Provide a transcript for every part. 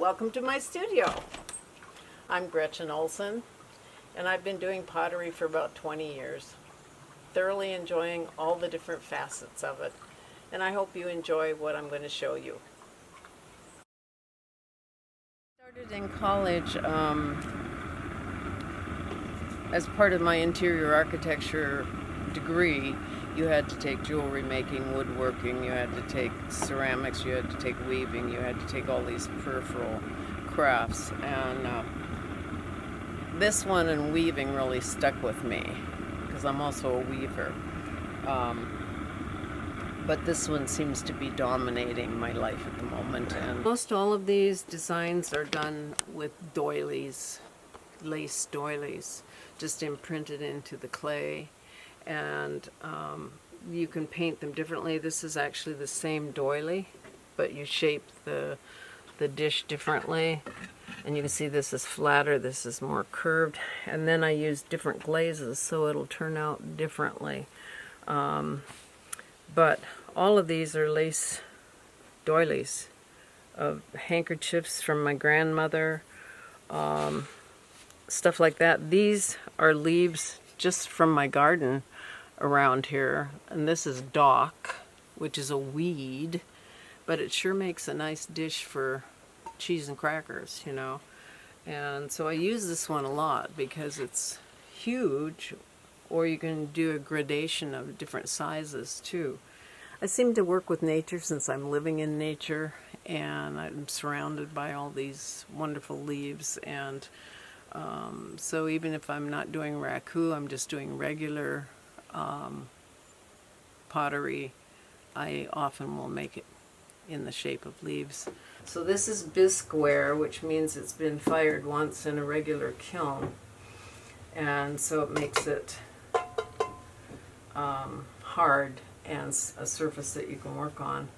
welcome to my studio. I'm Gretchen and I've been doing pottery for about 20 years, thoroughly enjoying all the different facets of it, and I hope you enjoy what I'm going to show you. I started in college as part of my interior architecture degree. You had to take jewelry making, woodworking, you had to take ceramics, you had to take weaving, you had to take all these peripheral crafts. And this one in weaving really stuck with me because I'm also a weaver. But this one seems to be dominating my life at the moment. And most all of these designs are done with doilies, lace doilies, just imprinted into the clay. And you can paint them differently. This is actually the same doily, but you shape the dish differently. And you can see this is flatter, this is more curved. And then I use different glazes so it'll turn out differently. But all of these are lace doilies of handkerchiefs from my grandmother, stuff like that. These are leaves just from my garden around here, and this is dock, which is a weed, but it sure makes a nice dish for cheese and crackers, you know. And so I use this one a lot because it's huge, or you can do a gradation of different sizes too. I seem to work with nature since I'm living in nature, and I'm surrounded by all these wonderful leaves. And so even if I'm not doing raku, I'm just doing regular pottery, I often will make it in the shape of leaves. So this is bisqueware, which means it's been fired once in a regular kiln, and so it makes it hard and a surface that you can work on.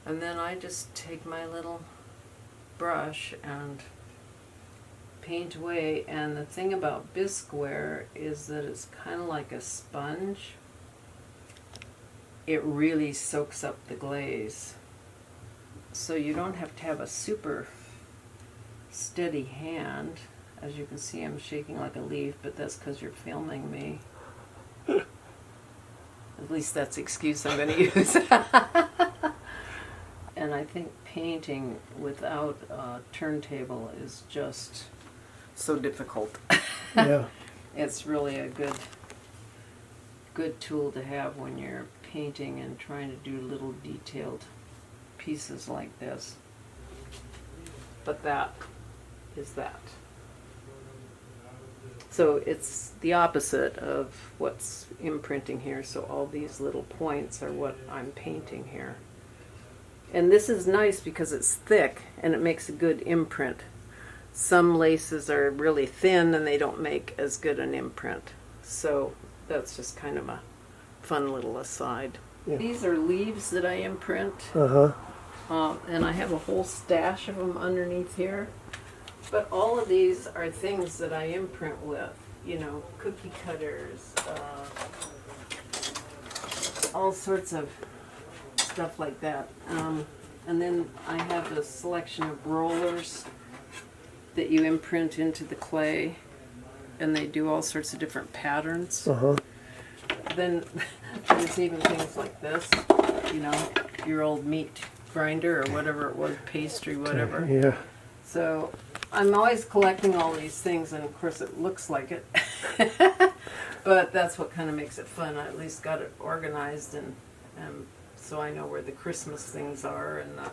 And then I just take my little brush and paint away. And the thing about bisqueware is that it's kind of like a sponge. It really soaks up the glaze, so you don't have to have a super steady hand. As you can see, I'm shaking like a leaf, but that's because you're filming me. At least that's the excuse I'm going to use. And I think painting without a turntable is just so difficult. Yeah. It's really a good tool to have when you're painting and trying to do little detailed pieces like this. But that is that. So it's the opposite of what's imprinting here. So all these little points are what I'm painting here. And this is nice because it's thick and it makes a good imprint. Some laces are really thin and they don't make as good an imprint. So that's just kind of a fun little aside. Yeah. These are leaves that I imprint. And I have a whole stash of them underneath here. But all of these are things that I imprint with, you know, cookie cutters, all sorts of stuff like that. And then I have a selection of rollers that you imprint into the clay, and they do all sorts of different patterns. Then there's even things like this, you know, your old meat grinder or whatever it was, pastry, whatever. Yeah. So I'm always collecting all these things, and of course it looks like it. But that's what kind of makes it fun. I at least got it organized, and so I know where the Christmas things are, and the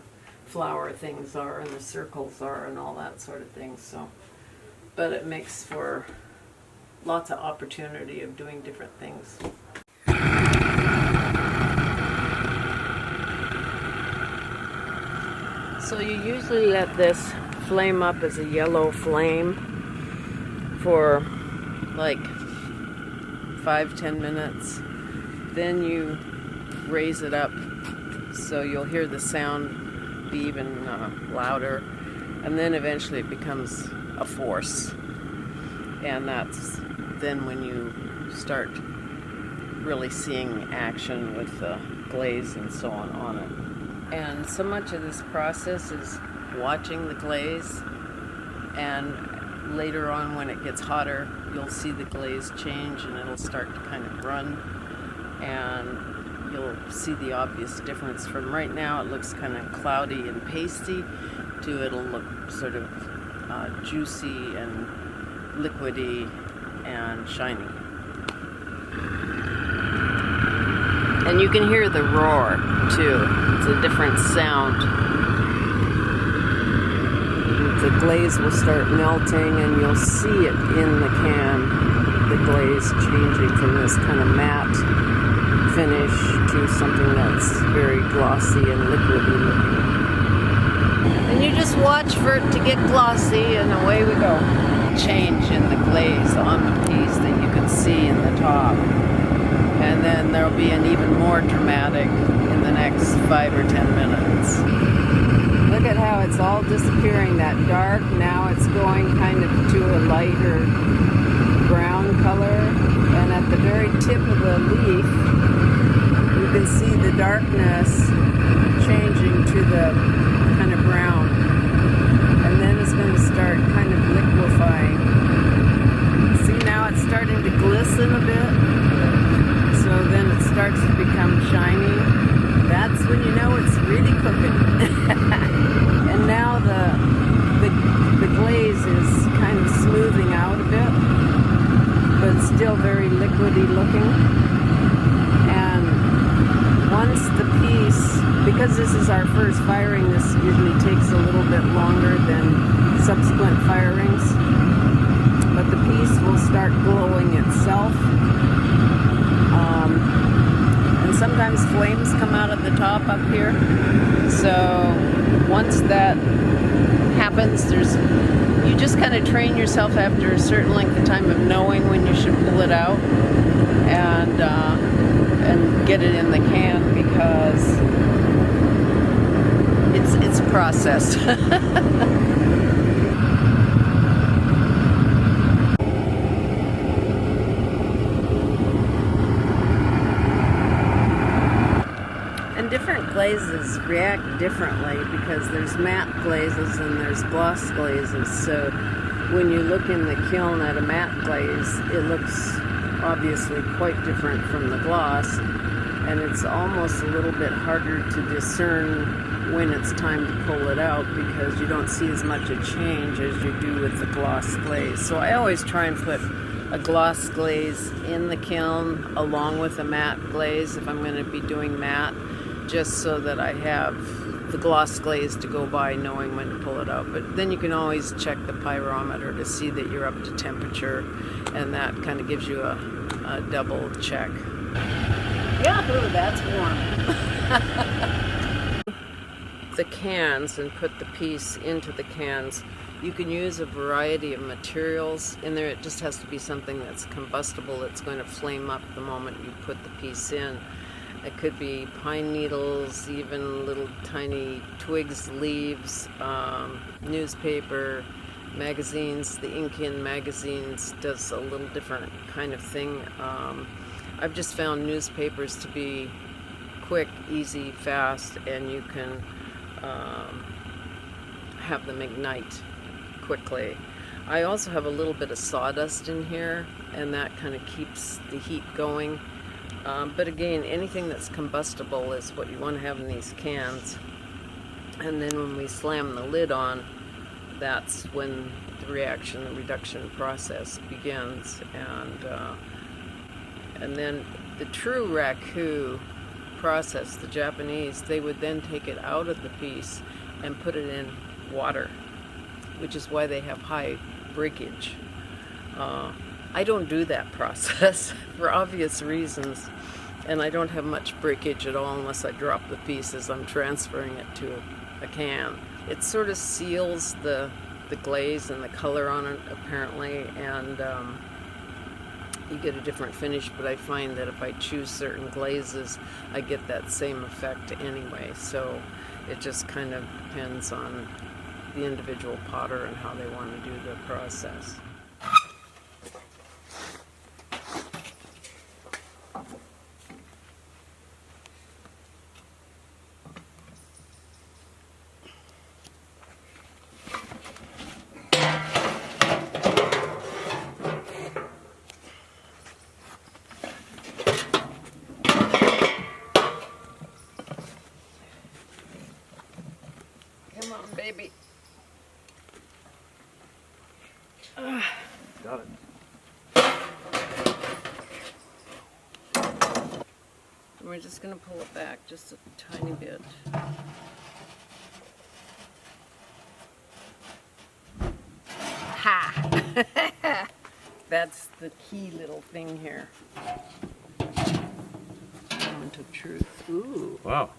flower things are, and the circles are, and all that sort of thing. So, but it makes for lots of opportunity of doing different things. So you usually let this flame up as a yellow flame for like 5-10 minutes. Then you raise it up so you'll hear the sound be even louder, and then eventually it becomes a force, and that's then when you start really seeing action with the glaze and so on it. And so much of this process is watching the glaze, and later on when it gets hotter, you'll see the glaze change and it'll start to kind of run, and you'll see the obvious difference. From right now it looks kind of cloudy and pasty to it'll look sort of juicy and liquidy and shiny. And you can hear the roar too. It's a different sound. The glaze will start melting and you'll see it in the can, the glaze changing from this kind of matte finish to something that's very glossy and liquidy looking. And you just watch for it to get glossy and away we go. Change in the glaze on the piece that you can see in the top. And then there'll be an even more dramatic in the next 5 or 10 minutes. Look at how it's all disappearing, that dark. Now it's going kind of to a lighter brown color. And at the very tip of the leaf, you can see the darkness changing to the kind of brown. And then it's going to start kind of liquefying. See, now it's starting to glisten a bit. So then it starts to become shiny. That's when you know it's really cooking. And now the glaze is kind of smoothing out a bit, but still very liquidy looking. And once the piece, because this is our first firing, this usually takes a little bit longer than subsequent firings, but the piece will start glowing itself. And sometimes flames come out at the top up here. So once that happens, you just kind of train yourself after a certain length of time of knowing when you should pull it out and get it in the can, because it's a process. Different glazes react differently because there's matte glazes and there's gloss glazes. So when you look in the kiln at a matte glaze, it looks obviously quite different from the gloss, and it's almost a little bit harder to discern when it's time to pull it out because you don't see as much a change as you do with the gloss glaze. So I always try and put a gloss glaze in the kiln along with a matte glaze if I'm going to be doing matte, just so that I have the gloss glaze to go by knowing when to pull it out. But then you can always check the pyrometer to see that you're up to temperature, and that kind of gives you a double check. Yahoo, that's warm. The cans and put the piece into the cans. You can use a variety of materials in there. It just has to be something that's combustible, that's going to flame up the moment you put the piece in. It could be pine needles, even little tiny twigs, leaves, newspaper, magazines. The ink in magazines does a little different kind of thing. I've just found newspapers to be quick, easy, fast, and you can have them ignite quickly. I also have a little bit of sawdust in here, and that kind of keeps the heat going. But again, anything that's combustible is what you want to have in these cans. And then when we slam the lid on, that's when the reaction, the reduction process begins. And then the true raku process, the Japanese, they would then take it out of the piece and put it in water, which is why they have high breakage. I don't do that process for obvious reasons, and I don't have much breakage at all unless I drop the piece as I'm transferring it to a can. It sort of seals the glaze and the color on it, apparently, and you get a different finish, but I find that if I choose certain glazes, I get that same effect anyway. So it just kind of depends on the individual potter and how they want to do the process. we're just going to pull it back just a tiny bit. Ha! That's the key little thing here. Moment of truth. Ooh. Wow.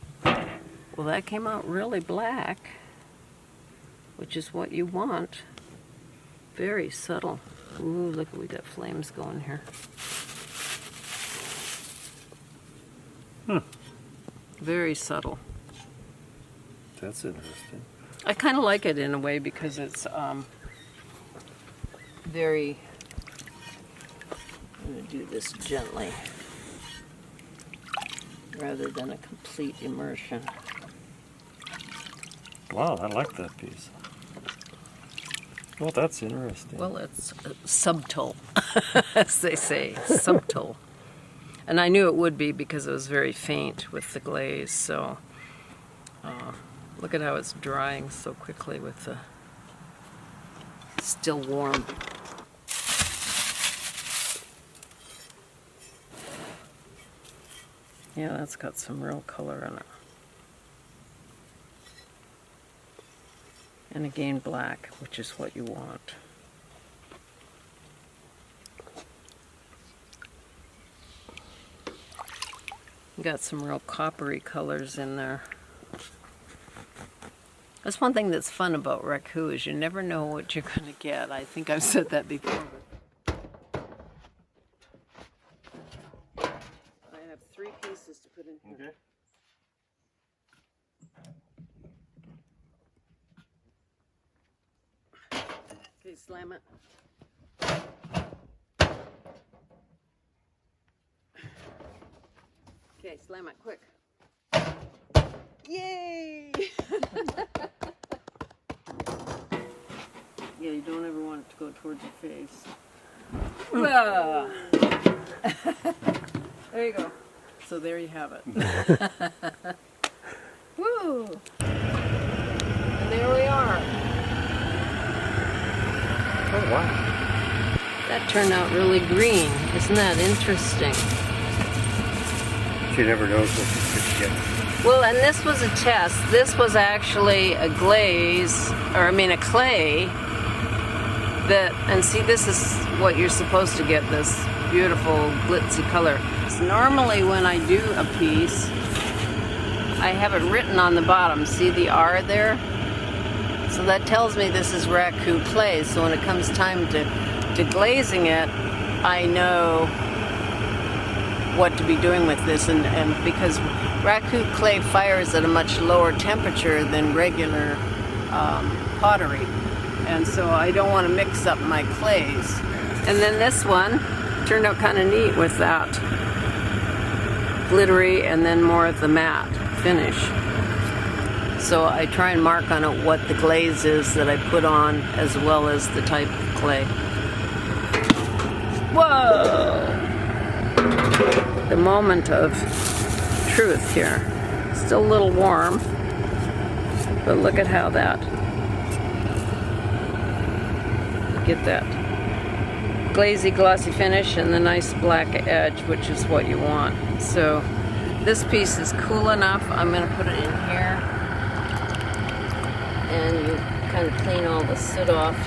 Well, that came out really black, which is what you want. Very subtle. Ooh, look, we got flames going here. Very subtle. That's interesting. I kind of like it in a way because it's very... I'm going to do this gently rather than a complete immersion. Wow, I like that piece. Well, that's interesting. Well, it's subtle, as they say, subtle. And I knew it would be because it was very faint with the glaze, so look at how it's drying so quickly with the still warm. Yeah, that's got some real color in it. And again, black, which is what you want. Got some real coppery colors in there. That's one thing that's fun about raku is you never know what you're going to get. I think I've said that before. I have 3 pieces to put in here. Okay. Okay, slam it. Okay, slam it quick. Yay! Yeah, you don't ever want it to go towards your face. There you go. So there you have it. Woo! And there we are. Oh, wow. That turned out really green. Isn't that interesting? She never knows what she's going to get. Well, and this was a test. This was actually a glaze, or I mean a clay, that, and see, this is what you're supposed to get, this beautiful glitzy color. So normally when I do a piece, I have it written on the bottom. See the R there? So that tells me this is raku clay. So when it comes time to glazing it, I know what to be doing with this, and because raku clay fires at a much lower temperature than regular pottery, and so I don't want to mix up my clays. And then this one turned out kind of neat with that glittery and then more of the matte finish. So I try and mark on it what the glaze is that I put on, as well as the type of clay. Whoa! The moment of truth here. Still a little warm, but look at how that, get that glazy glossy finish and the nice black edge, which is what you want. So this piece is cool enough. I'm going to put it in here, and you kind of clean all the soot off,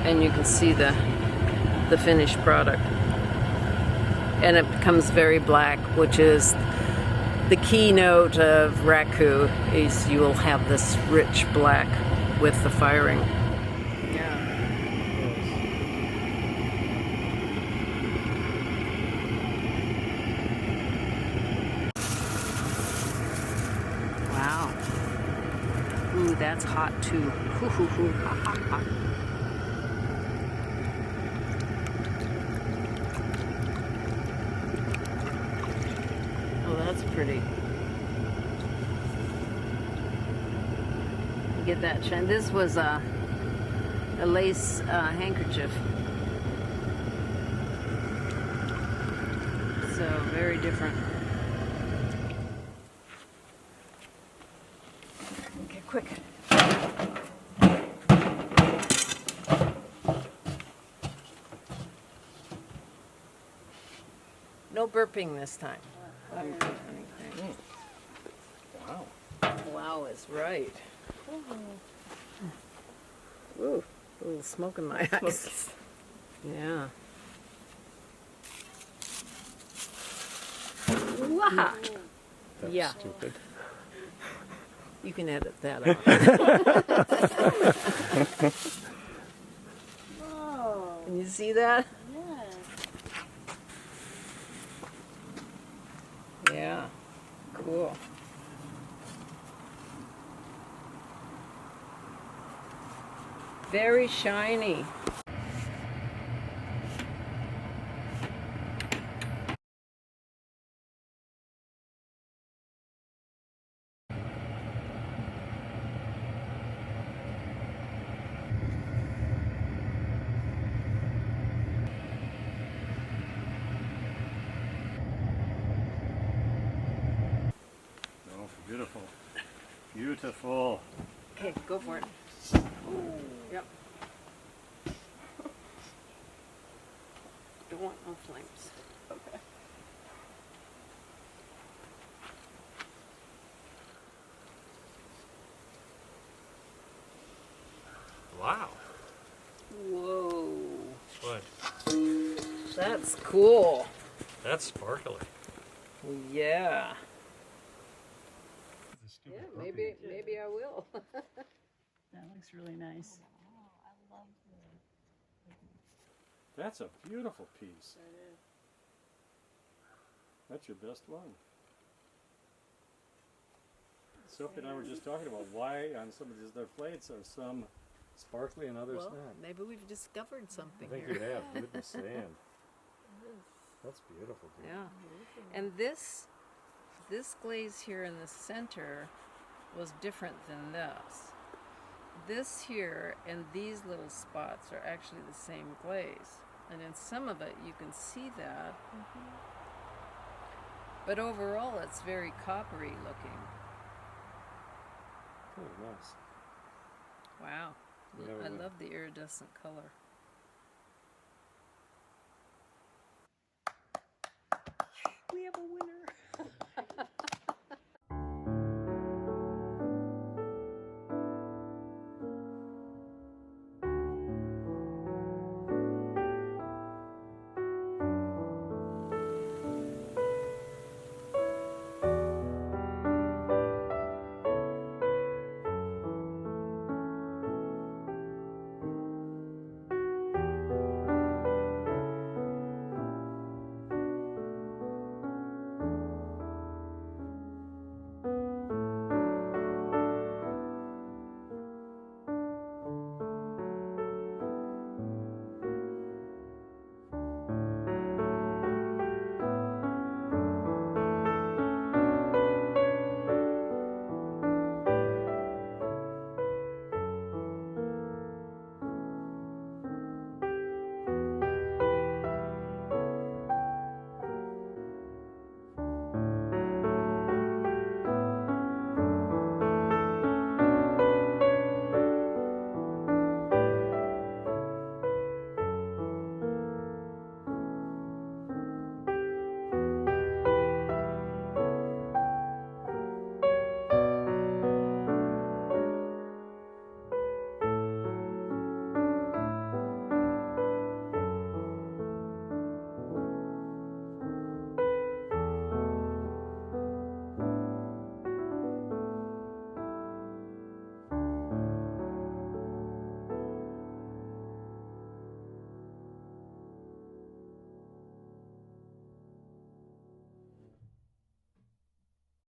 and you can see the finished product, and it becomes very black, which is the keynote of raku, is you will have this rich black with the firing. Yeah. Wow. Ooh, that's hot too. Hoo, hoo, hoo. Hot, hot, hot. That's pretty. Get that shine. This was a lace handkerchief. So very different. Okay, quick. No burping this time. Wow. Wow is right. Ooh, a little smoke in my eyes. Yeah. Wow. That's Yeah. stupid. You can edit that out. Oh, Can you see that? yeah. Yeah. Cool. Very shiny. Oh, beautiful. Beautiful. Okay, go for it. Yep. Don't want no flames. Okay. Wow. Whoa. What? That's cool. That's sparkly. Yeah. Yeah, maybe I will. That looks really nice. That's a beautiful piece. That's your best one. Sophie and I were just talking about why on some of these other plates are some sparkly and others Well, not. maybe we've discovered I something think here. you have. Goodness sand. That's beautiful, dude. Yeah. And this glaze here in the center was different than this. This here and these little spots are actually the same glaze. And in some of it you can see that. But overall it's very coppery looking. Oh, nice. Wow. Yeah, I well. love the iridescent color. We have a winner.